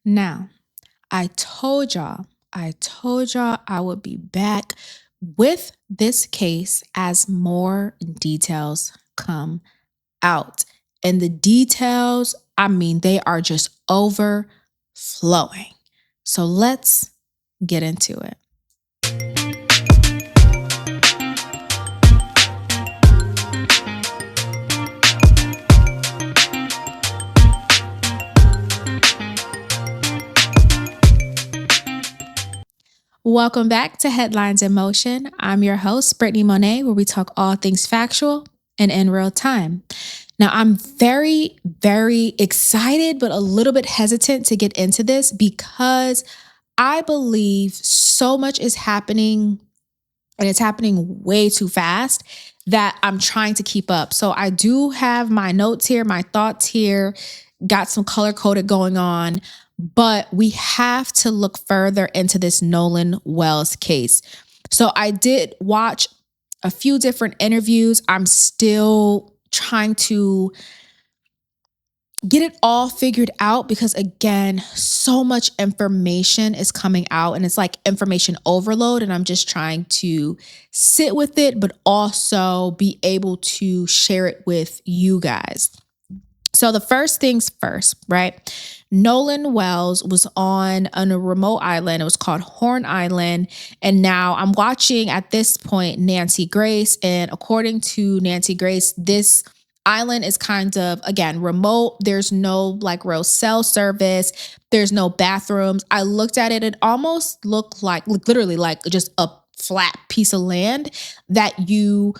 Now, I told y'all I would be back with this case as more details come out. And the details, I mean, they are just overflowing. So let's get into it. Welcome back to Headlines in Motion. I'm your host, Brittany Monet, where we talk all things factual and in real time. Now, I'm very, very excited, but a little bit hesitant to get into this because I believe so much is happening and it's happening way too fast that I'm trying to keep up. So I do have my notes here, my thoughts here, got some color coded going on, but we have to look further into this Nolan Wells case. So I did watch a few different interviews. I'm still trying to get it all figured out because, again, so much information is coming out and it's like information overload. And I'm just trying to sit with it, but also be able to share it with you guys. So the first things first, right? Nolan Wells was on a remote island. It was called Horn Island. And now I'm watching at this point Nancy Grace. And according to Nancy Grace, this island is kind of, again, remote. There's no like real cell service. There's no bathrooms. I looked at it. It almost looked like literally like just a flat piece of land that you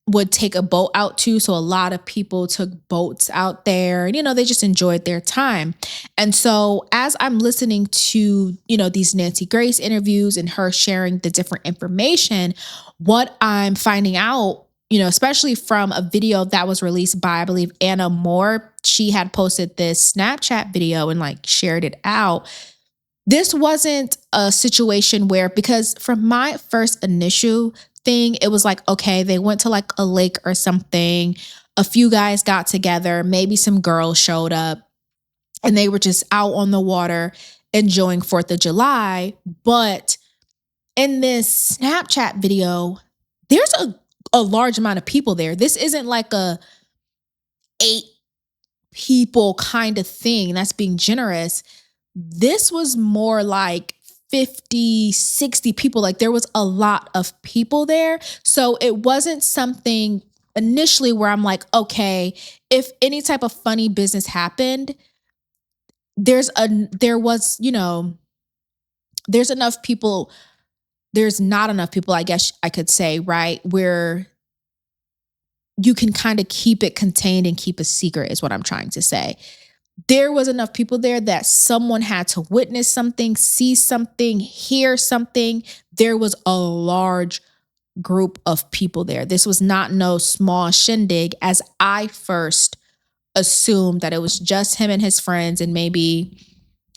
would take a boat out to. So a lot of people took boats out there and, they just enjoyed their time. And so as I'm listening to, these Nancy Grace interviews and her sharing the different information, what I'm finding out, especially from a video that was released by, I believe, Anna Moore, she had posted this Snapchat video and like shared it out. This wasn't a situation where, because from my first initial thing, it was like, okay, they went to like a lake or something. A few guys got together, maybe some girls showed up, and they were just out on the water enjoying 4th of July. But in this Snapchat video, there's a large amount of people there. This isn't like a 8 people kind of thing. That's being generous. This was more like 50, 60 people. Like there was a lot of people there. So it wasn't something initially where I'm like, okay, if any type of funny business happened, there's enough people. There's not enough people, I guess I could say, right? Where you can kind of keep it contained and keep a secret is what I'm trying to say. There was enough people there that someone had to witness something, see something, hear something. There was a large group of people there. This was not no small shindig, as I first assumed that it was just him and his friends and maybe,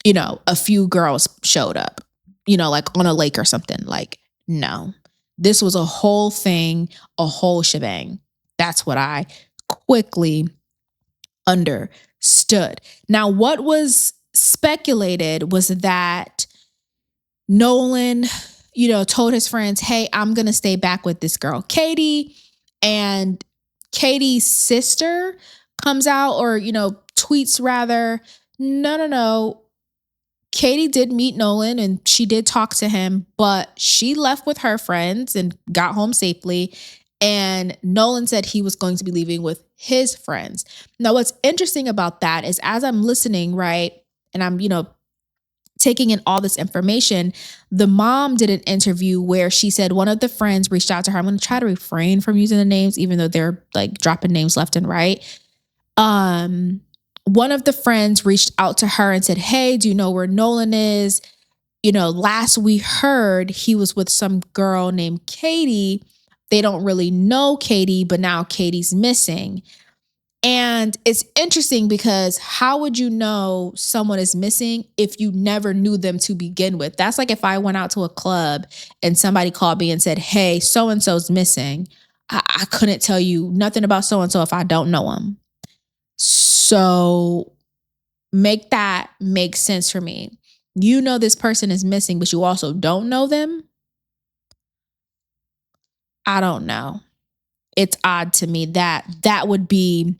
a few girls showed up, like on a lake or something. Like, no, this was a whole thing, a whole shebang. That's what I quickly understood. Now, what was speculated was that Nolan, told his friends, hey, I'm going to stay back with this girl, Katie. And Katie's sister comes out or, tweets rather, no. Katie did meet Nolan and she did talk to him, but she left with her friends and got home safely. And Nolan said he was going to be leaving with his friends. Now, what's interesting about that is as I'm listening, right, and I'm, taking in all this information, the mom did an interview where she said one of the friends reached out to her. I'm going to try to refrain from using the names, even though they're like dropping names left and right. One of the friends reached out to her and said, hey, do you know where Nolan is? Last we heard, he was with some girl named Katie. They don't really know Katie, but now Katie's missing. And it's interesting because how would you know someone is missing if you never knew them to begin with? That's like if I went out to a club and somebody called me and said, hey, so-and-so's missing. I couldn't tell you nothing about so-and-so if I don't know them. So make that make sense for me. You know this person is missing, but you also don't know them. I don't know. It's odd to me that that would be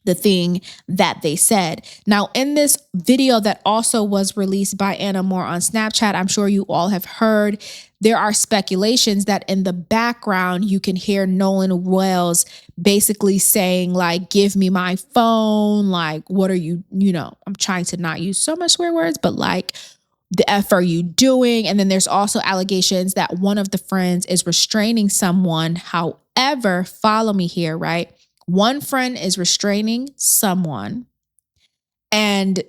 the thing that they said. Now, in this video that also was released by Anna Moore on Snapchat, I'm sure you all have heard, there are speculations that in the background, you can hear Nolan Wells basically saying, like, give me my phone. Like, what are you, I'm trying to not use so much swear words, but like, the F are you doing? And then there's also allegations that one of the friends is restraining someone. However, follow me here, right? One friend is restraining someone. And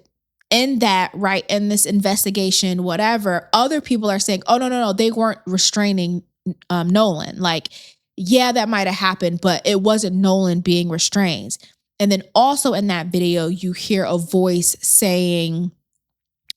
in that, right, in this investigation, whatever, other people are saying, oh, no, they weren't restraining Nolan. Like, yeah, that might have happened, but it wasn't Nolan being restrained. And then also in that video, you hear a voice saying,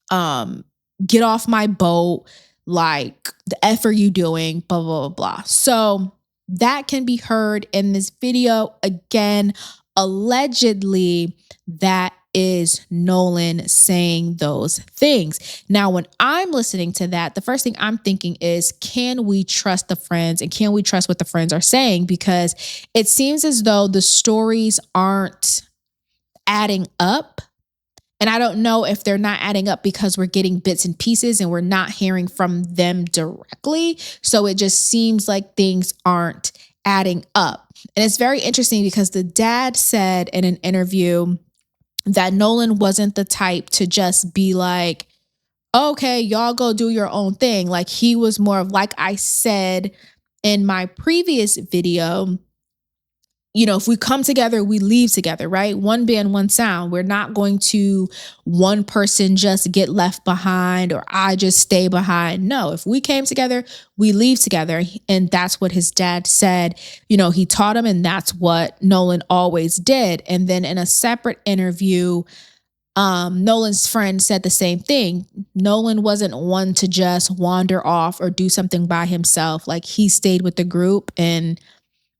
get off my boat, like, the F are you doing, blah, blah, blah, blah. So that can be heard in this video. Again, allegedly, that is Nolan saying those things. Now, when I'm listening to that, the first thing I'm thinking is, can we trust the friends and can we trust what the friends are saying? Because it seems as though the stories aren't adding up. And I don't know if they're not adding up because we're getting bits and pieces and we're not hearing from them directly. So it just seems like things aren't adding up. And it's very interesting because the dad said in an interview that Nolan wasn't the type to just be like, okay, y'all go do your own thing. Like, he was more of, like I said in my previous video, if we come together, we leave together, right? One band, one sound. We're not going to one person just get left behind or I just stay behind. No, if we came together, we leave together. And that's what his dad said. He taught him, and that's what Nolan always did. And then in a separate interview, Nolan's friend said the same thing. Nolan wasn't one to just wander off or do something by himself. Like, he stayed with the group, and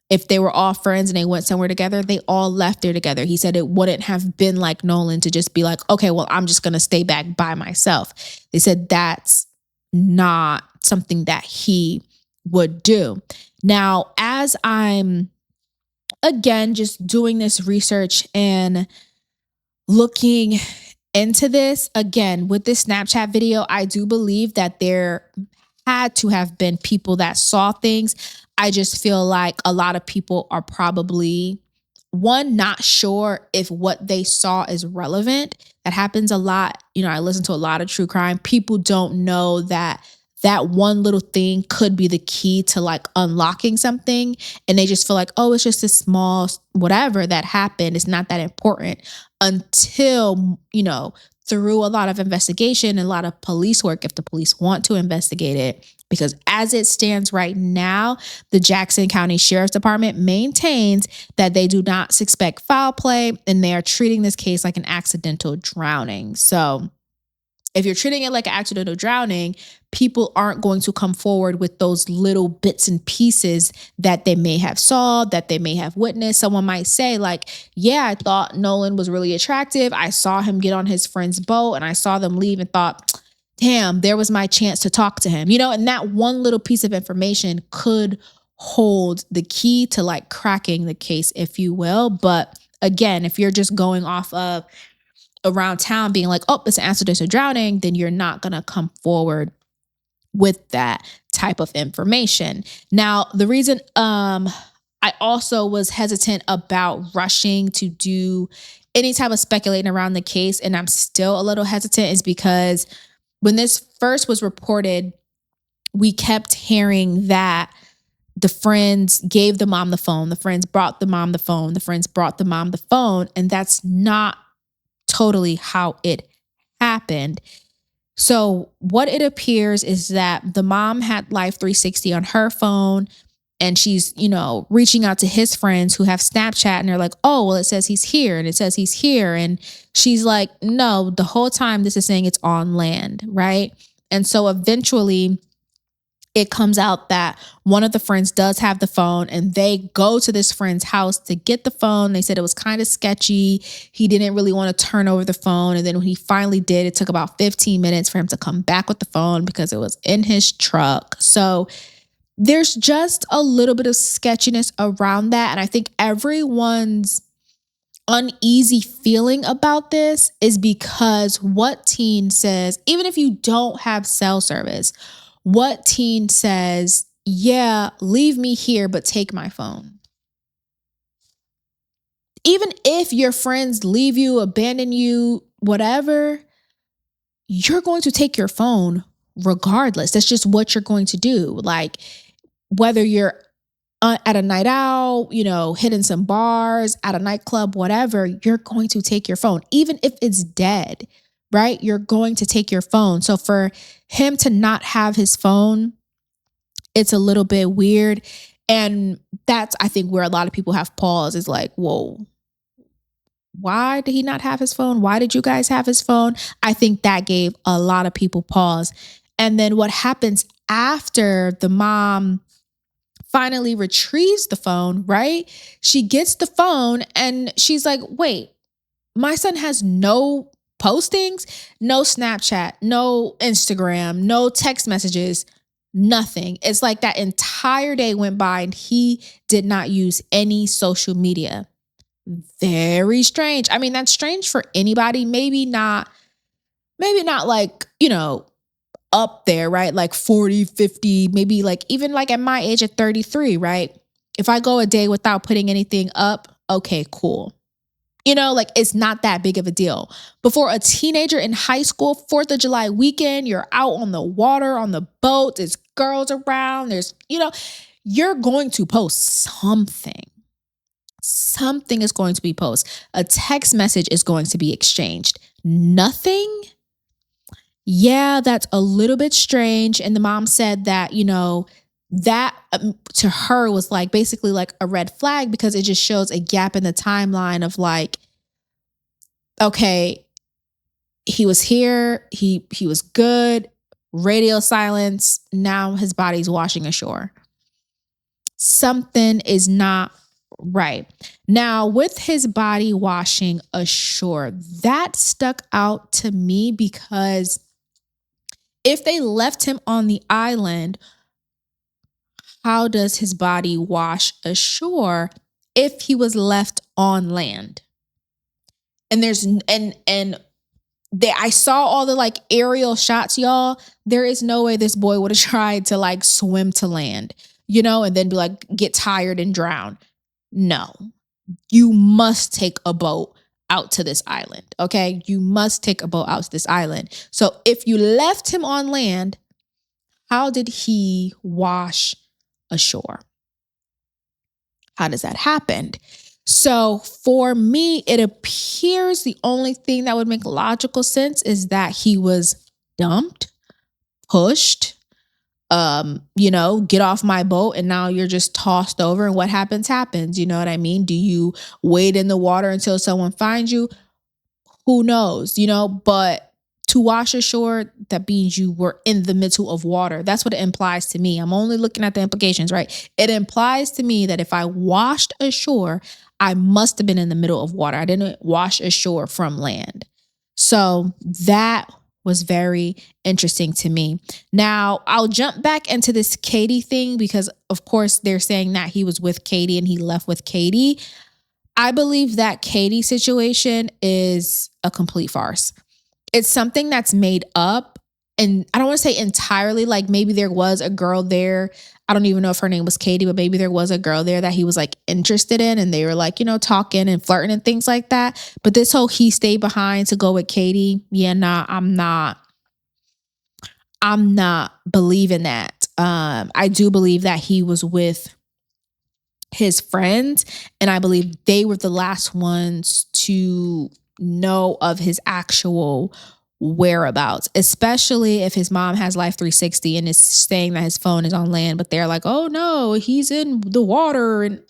if they were all friends and they went somewhere together, they all left there together. He said it wouldn't have been like Nolan to just be like, okay, well, I'm just going to stay back by myself. They said that's not something that he would do. Now, as I'm, again, just doing this research and looking into this, again, with this Snapchat video, I do believe that there had to have been people that saw things. I just feel like a lot of people are probably, one, not sure if what they saw is relevant. That happens a lot. I listen to a lot of true crime. People don't know that that one little thing could be the key to like unlocking something. And they just feel like, oh, it's just a small whatever that happened. It's not that important until, through a lot of investigation and a lot of police work, if the police want to investigate it. Because as it stands right now, the Jackson County Sheriff's Department maintains that they do not suspect foul play and they are treating this case like an accidental drowning. So if you're treating it like an accidental drowning, people aren't going to come forward with those little bits and pieces that they may have saw, that they may have witnessed. Someone might say like, yeah, I thought Nolan was really attractive. I saw him get on his friend's boat and I saw them leave and thought, damn, there was my chance to talk to him, and that one little piece of information could hold the key to like cracking the case, if you will. But again, if you're just going off of around town being like, oh, it's an accidental drowning, then you're not going to come forward with that type of information. Now, the reason I also was hesitant about rushing to do any type of speculating around the case, and I'm still a little hesitant, is because when this first was reported, we kept hearing that the friends gave the mom the phone, the friends brought the mom the phone, the friends brought the mom the phone, and that's not totally how it happened. So what it appears is that the mom had Life 360 on her phone, and she's, reaching out to his friends who have Snapchat, and they're like, oh, well, it says he's here and it says he's here. And she's like, no, the whole time this is saying it's on land, right? And so eventually it comes out that one of the friends does have the phone, and they go to this friend's house to get the phone. They said it was kind of sketchy. He didn't really want to turn over the phone. And then when he finally did, it took about 15 minutes for him to come back with the phone because it was in his truck. So there's just a little bit of sketchiness around that. And I think everyone's uneasy feeling about this is because what teen says, even if you don't have cell service, what teen says, yeah, leave me here, but take my phone? Even if your friends leave you, abandon you, whatever, you're going to take your phone regardless. That's just what you're going to do. Like, whether you're at a night out, hitting some bars, at a nightclub, whatever, you're going to take your phone, even if it's dead, right? You're going to take your phone. So for him to not have his phone, it's a little bit weird. And that's, I think, where a lot of people have pause, is like, whoa, why did he not have his phone? Why did you guys have his phone? I think that gave a lot of people pause. And then what happens after the mom finally retrieves the phone, right? She gets the phone and she's like, wait, my son has no postings, no Snapchat, no Instagram, no text messages, nothing. It's like that entire day went by and he did not use any social media. Very strange. I mean, that's strange for anybody. Maybe not like, up there, right? Like 40, 50, maybe like even like at my age at 33, right? If I go a day without putting anything up, okay, cool. Like it's not that big of a deal. Before a teenager in high school, 4th of July weekend, you're out on the water, on the boat, there's girls around, you're going to post something. Something is going to be posted. A text message is going to be exchanged. Nothing? Yeah, that's a little bit strange. And the mom said that, that to her was like basically like a red flag, because it just shows a gap in the timeline of like, okay, he was here, he was good, radio silence, now his body's washing ashore. Something is not right. Now, with his body washing ashore, that stuck out to me, because if they left him on the island, how does his body wash ashore if he was left on land? And I saw all the like aerial shots, y'all. There is no way this boy would have tried to like swim to land, and then be like, get tired and drown. No, you must take a boat out to this island. Okay. You must take a boat out to this island. So if you left him on land, how did he wash ashore? How does that happen? So for me, it appears the only thing that would make logical sense is that he was dumped, pushed, get off my boat, and now you're just tossed over, and what happens. You know what I mean? Do you wade in the water until someone finds you? Who knows, but to wash ashore, that means you were in the middle of water. That's what it implies to me. I'm only looking at the implications, right? It implies to me that if I washed ashore, I must have been in the middle of water. I didn't wash ashore from land. So that was very interesting to me. Now, I'll jump back into this Katie thing, because of course they're saying that he was with Katie and he left with Katie. I believe that Katie situation is a complete farce. It's something that's made up. And I don't want to say entirely, like maybe there was a girl there. I don't even know if her name was Katie, but maybe there was a girl there that he was like interested in, and they were like, talking and flirting and things like that. But this whole he stayed behind to go with Katie. Yeah, nah, I'm not believing that. I do believe that he was with his friends, and I believe they were the last ones to know of his actual whereabouts, especially if his mom has Life 360 and is saying that his phone is on land, but they're like, oh no, he's in the water. And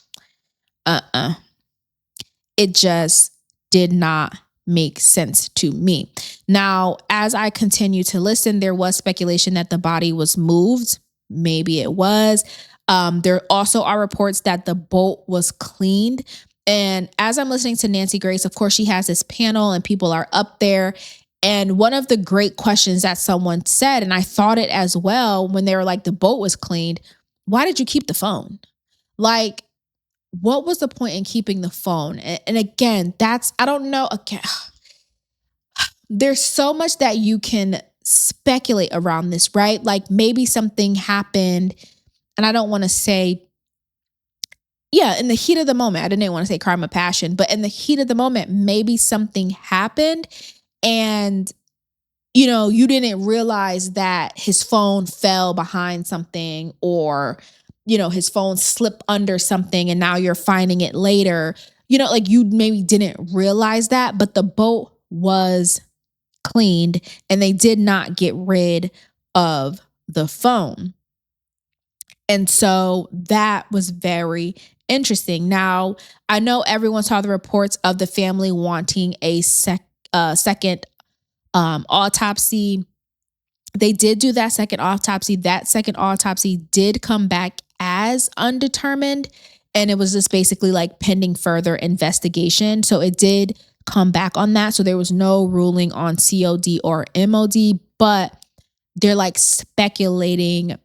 it just did not make sense to me. Now, as I continue to listen, there was speculation that the body was moved, maybe it was. There also are reports that the boat was cleaned. And as I'm listening to Nancy Grace, of course, she has this panel and people are up there. And one of the great questions that someone said, and I thought it as well when they were like, the boat was cleaned. Why did you keep the phone? Like, what was the point in keeping the phone? And again, I don't know. Okay. There's so much that you can speculate around this, right? Like maybe something happened, and I don't want to say, yeah, in the heat of the moment, I didn't want to say crime of passion, but in the heat of the moment, maybe something happened and you didn't realize that his phone fell behind something or, his phone slipped under something and now you're finding it later. Like you maybe didn't realize that, but the boat was cleaned and they did not get rid of the phone. And so that was very interesting. Now, I know everyone saw the reports of the family wanting a second autopsy. They did do that second autopsy. That second autopsy did come back as undetermined. And it was just basically like pending further investigation. So it did come back on that. So there was no ruling on COD or MOD, but they're like speculating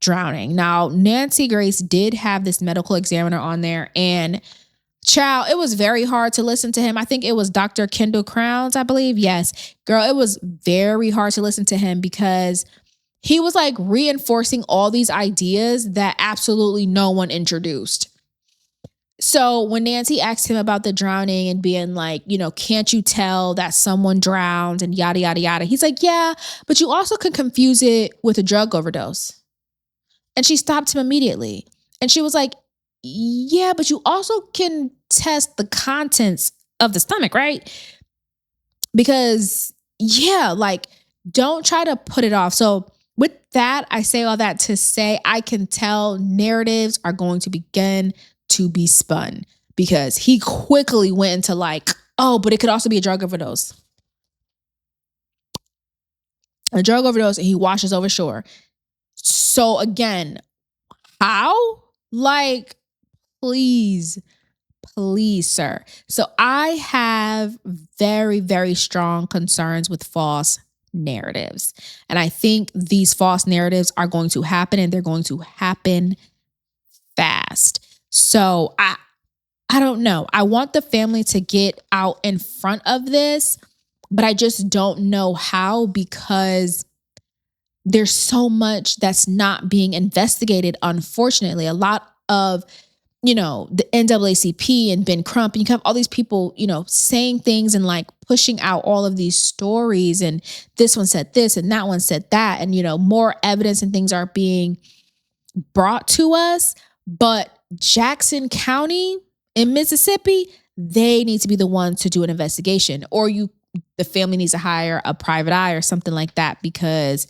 drowning. Now, Nancy Grace did have this medical examiner on there, and child, it was very hard to listen to him. I think it was Dr. Kendall Crowns, I believe. Yes, girl, it was very hard to listen to him because he was like reinforcing all these ideas that absolutely no one introduced. So when Nancy asked him about the drowning and being like, can't you tell that someone drowned and yada, yada, yada, he's like, yeah, but you also can confuse it with a drug overdose. And she stopped him immediately. And she was like, yeah, but you also can test the contents of the stomach, right? Because, yeah, like, don't try to put it off. So with that, I say all that to say I can tell narratives are going to begin to be spun because he quickly went into like, oh, but it could also be a drug overdose. A drug overdose, and he washes over shore. So again, how? Like, please, sir. So I have very, very strong concerns with false narratives. And I think these false narratives are going to happen, and they're going to happen fast. So I don't know. I want the family to get out in front of this, but I just don't know how because there's so much that's not being investigated, unfortunately. A lot of, the NAACP and Ben Crump, and you have all these people, saying things and like pushing out all of these stories. And this one said this and that one said that. And, more evidence and things are being brought to us. But Jackson County in Mississippi, they need to be the ones to do an investigation, or the family needs to hire a private eye or something like that, because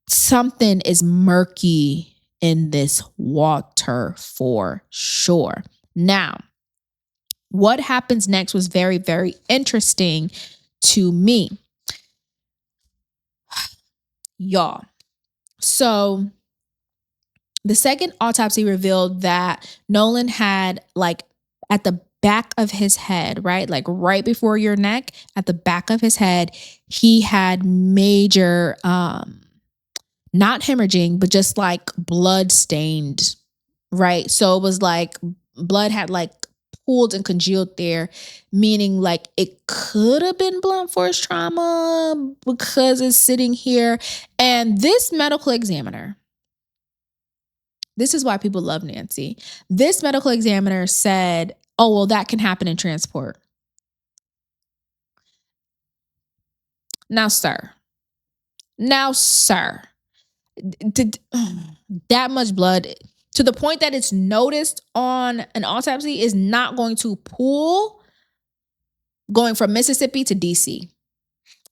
something is murky in this water for sure. Now, what happens next was very, very interesting to me. Y'all. So the second autopsy revealed that Nolan had, like, at the back of his head, right? Like right before your neck, at the back of his head, he had major, not hemorrhaging, but just like blood stained, right? So it was like blood had like pooled and congealed there, meaning like it could have been blunt force trauma because it's sitting here. And this medical examiner, this is why people love Nancy. This medical examiner said, oh, well, that can happen in transport. Now, sir, did that much blood to the point that it's noticed on an autopsy is not going to pool going from Mississippi to DC.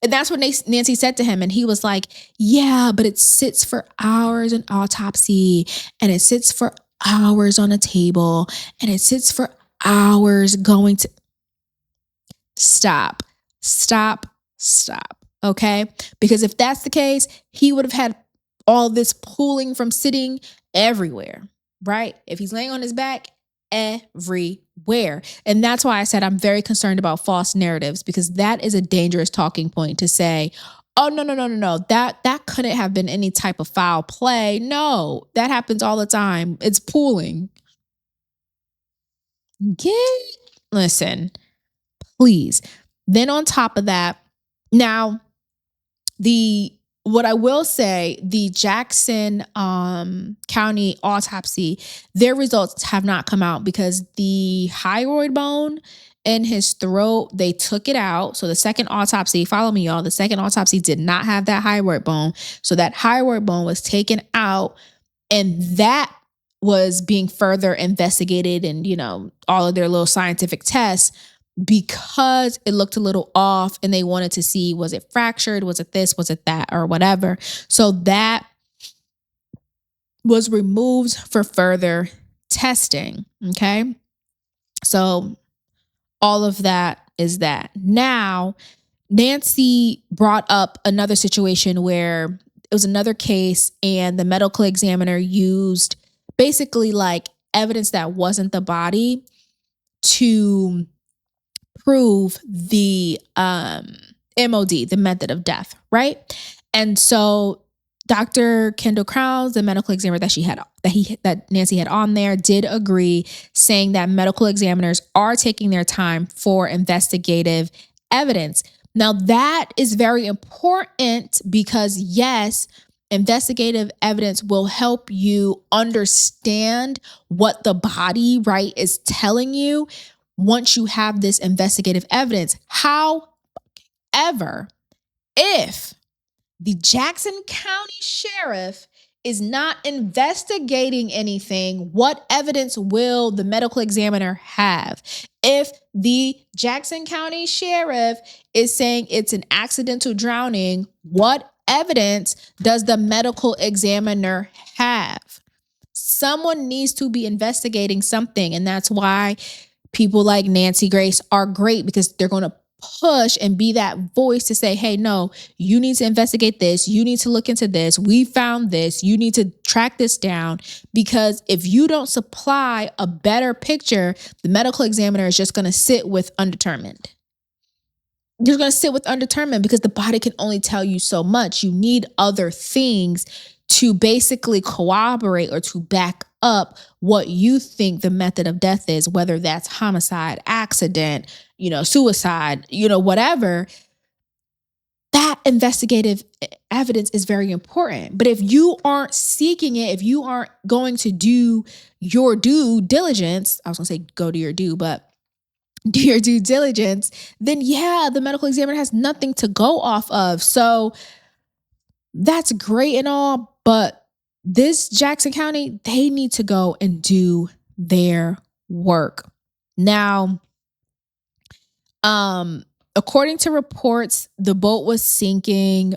And that's what Nancy said to him. And he was like, yeah, but it sits for hours in autopsy, and it sits for hours on a table, and it sits for hours going to stop. Okay. Because if that's the case, he would have had all this pulling from sitting everywhere, right? If he's laying on his back, everywhere. And that's why I said I'm very concerned about false narratives, because that is a dangerous talking point to say, oh, no, no, no, no, no. That couldn't have been any type of foul play. No, that happens all the time. It's pooling. Listen, please. Then on top of that, now what I will say, the Jackson County autopsy, their results have not come out because the hyoid bone in his throat, they took it out. So the second autopsy, follow me, y'all. The second autopsy did not have that hyoid bone. So that hyoid bone was taken out, and that was being further investigated, and all of their little scientific tests, because it looked a little off and they wanted to see, was it fractured? Was it this? Was it that? Or whatever. So that was removed for further testing. Okay. So all of that is that. Now, Nancy brought up another situation where it was another case and the medical examiner used basically like evidence that wasn't the body to prove the MOD, the method of death, right? And so Dr. Kendall Krause, the medical examiner that Nancy had on there, did agree, saying that medical examiners are taking their time for investigative evidence. Now, that is very important because, yes, investigative evidence will help you understand what the body, right, is telling you once you have this investigative evidence. However, if the Jackson County Sheriff is not investigating anything, what evidence will the medical examiner have? If the Jackson County Sheriff is saying it's an accidental drowning, what evidence does the medical examiner have? Someone needs to be investigating something, and that's why people like Nancy Grace are great, because they're going to push and be that voice to say, hey, no, you need to investigate this. You need to look into this. We found this. You need to track this down, because if you don't supply a better picture, the medical examiner is just going to sit with undetermined. You're going to sit with undetermined because the body can only tell you so much. You need other things to basically corroborate or to back up what you think the method of death is, whether that's homicide, accident, suicide, whatever. That investigative evidence is very important. But if you aren't seeking it, if you aren't going to do your due diligence, I was going to say go do your due, but do your due diligence, then yeah, the medical examiner has nothing to go off of. So that's great and all, but this Jackson County, they need to go and do their work. Now, according to reports, the boat was sinking,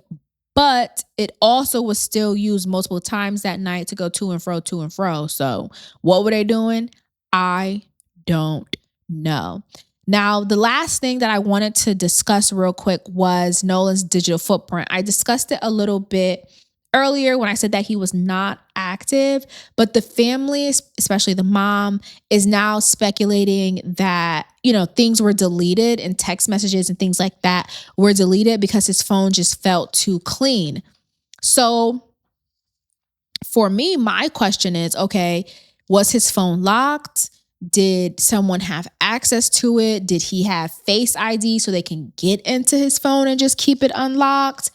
but it also was still used multiple times that night to go to and fro. So what were they doing? I don't know. Now, the last thing that I wanted to discuss real quick was Nolan's digital footprint. I discussed it a little bit earlier when I said that he was not active, but the family, especially the mom, is now speculating that, things were deleted and text messages and things like that were deleted because his phone just felt too clean. So for me, my question is, okay, was his phone locked? Did someone have access to it? Did he have Face ID so they can get into his phone and just keep it unlocked?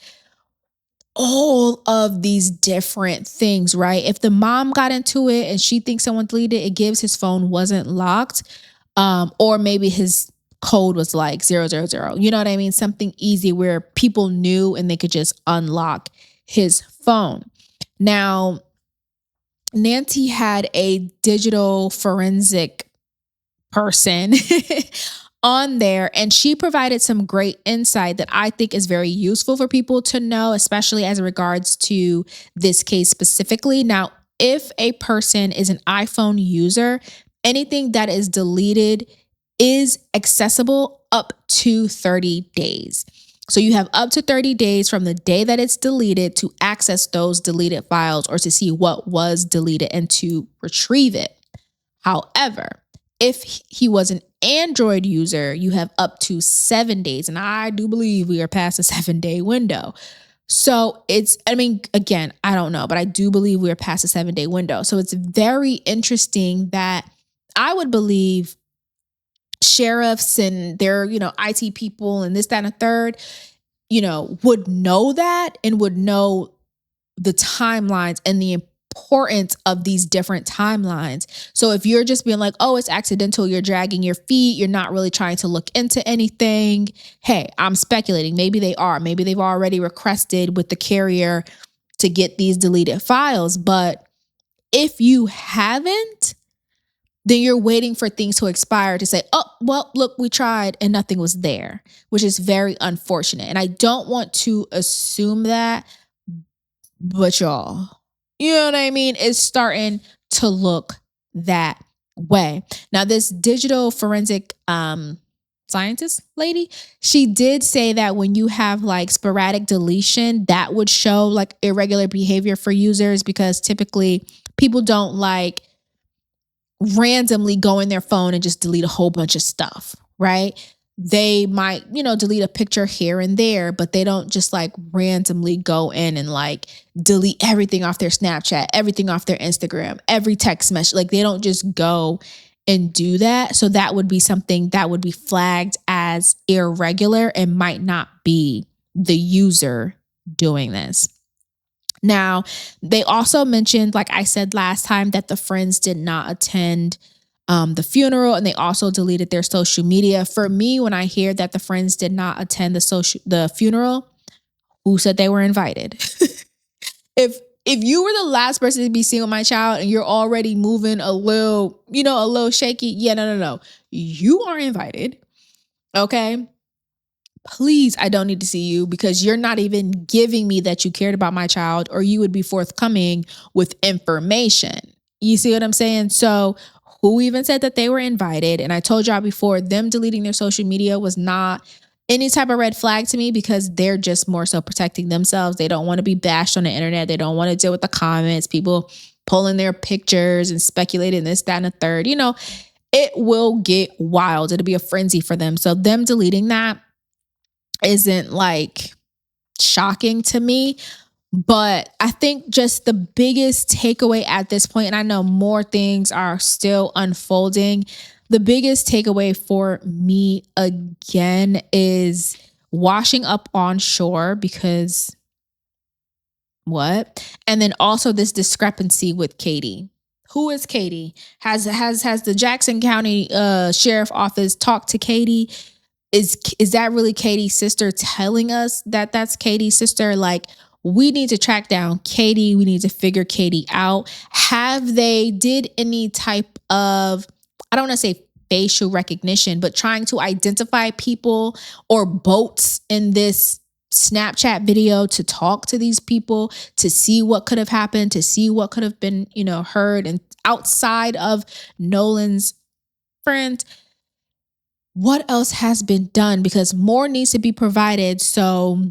All of these different things, right? If the mom got into it and she thinks someone deleted it, it gives his phone wasn't locked. Or maybe his code was like 000. You know what I mean? Something easy where people knew and they could just unlock his phone. Now, Nancy had a digital forensic person on there, and she provided some great insight that I think is very useful for people to know, especially as regards to this case specifically. Now, if a person is an iPhone user, anything that is deleted is accessible up to 30 days. So you have up to 30 days from the day that it's deleted to access those deleted files or to see what was deleted and to retrieve it. However, if he was an Android user, you have up to 7 days. And I do believe we are past the 7-day window. So again, I don't know, but I do believe we're past the 7-day window. So it's very interesting that I would believe sheriffs and their, IT people and this, that, and a third, would know that and would know the timelines and the importance of these different timelines. So if you're just being like, oh, it's accidental, you're dragging your feet, you're not really trying to look into anything. Hey, I'm speculating. Maybe they are. Maybe they've already requested with the carrier to get these deleted files. But if you haven't, then you're waiting for things to expire to say, oh, well, look, we tried and nothing was there, which is very unfortunate. And I don't want to assume that, but y'all, you know what I mean? It's starting to look that way. Now, this digital forensic scientist lady, she did say that when you have like sporadic deletion, that would show like irregular behavior for users, because typically people don't like randomly go in their phone and just delete a whole bunch of stuff, right? They might, delete a picture here and there, but they don't just like randomly go in and like delete everything off their Snapchat, everything off their Instagram, every text message. Like they don't just go and do that. So that would be something that would be flagged as irregular and might not be the user doing this. Now, they also mentioned, like I said last time, that the friends did not attend the funeral, and they also deleted their social media. For me, when I hear that the friends did not attend the funeral, who said they were invited? If you were the last person to be seen with my child and you're already moving a little shaky, yeah, no. You are invited. Okay. Please, I don't need to see you, because you're not even giving me that you cared about my child, or you would be forthcoming with information. You see what I'm saying? So who even said that they were invited? And I told y'all before, them deleting their social media was not any type of red flag to me, because they're just more so protecting themselves. They don't want to be bashed on the internet. They don't want to deal with the comments, people pulling their pictures and speculating this, that, and a third. It will get wild. It'll be a frenzy for them. So them deleting that isn't like shocking to me. But I think just the biggest takeaway at this point, and I know more things are still unfolding, the biggest takeaway for me again is washing up on shore, because what? And then also this discrepancy with Katie. Who is Katie? Has the Jackson County Sheriff Office talked to Katie? Is that really Katie's sister telling us that that's Katie's sister? Like, we need to track down Katie. We need to figure Katie out. Have they did any type of, I don't want to say facial recognition, but trying to identify people or boats in this Snapchat video to talk to these people, to see what could have happened, to see what could have been, heard, and outside of Nolan's friend? What else has been done? Because more needs to be provided so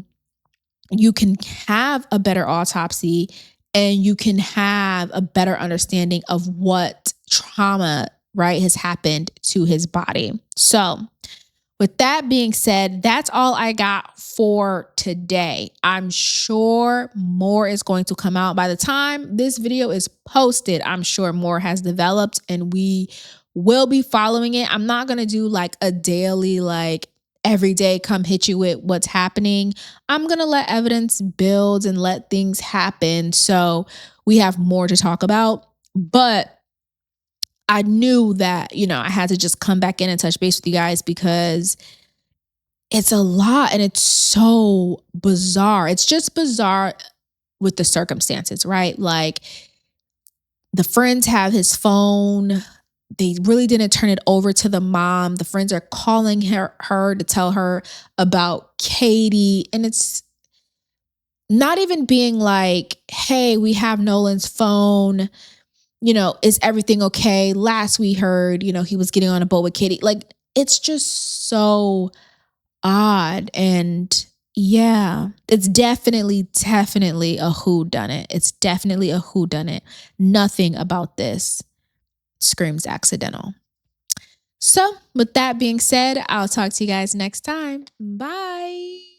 you can have a better autopsy and you can have a better understanding of what trauma, right, has happened to his body. So with that being said, that's all I got for today. I'm sure more is going to come out by the time this video is posted. I'm sure more has developed and we will be following it. I'm not going to do like a daily, like every day come hit you with what's happening. I'm going to let evidence build and let things happen so we have more to talk about. But I knew that, I had to just come back in and touch base with you guys, because it's a lot and it's so bizarre. It's just bizarre with the circumstances, right? Like, the friends have his phone. They really didn't turn it over to the mom. The friends are calling her to tell her about Katie. And it's not even being like, hey, we have Nolan's phone. Is everything okay? Last we heard, he was getting on a boat with Katie. Like, it's just so odd. And Yeah, it's definitely a who done it. It's definitely a who done it. Nothing about this screams accidental. So, with that being said, I'll talk to you guys next time. Bye.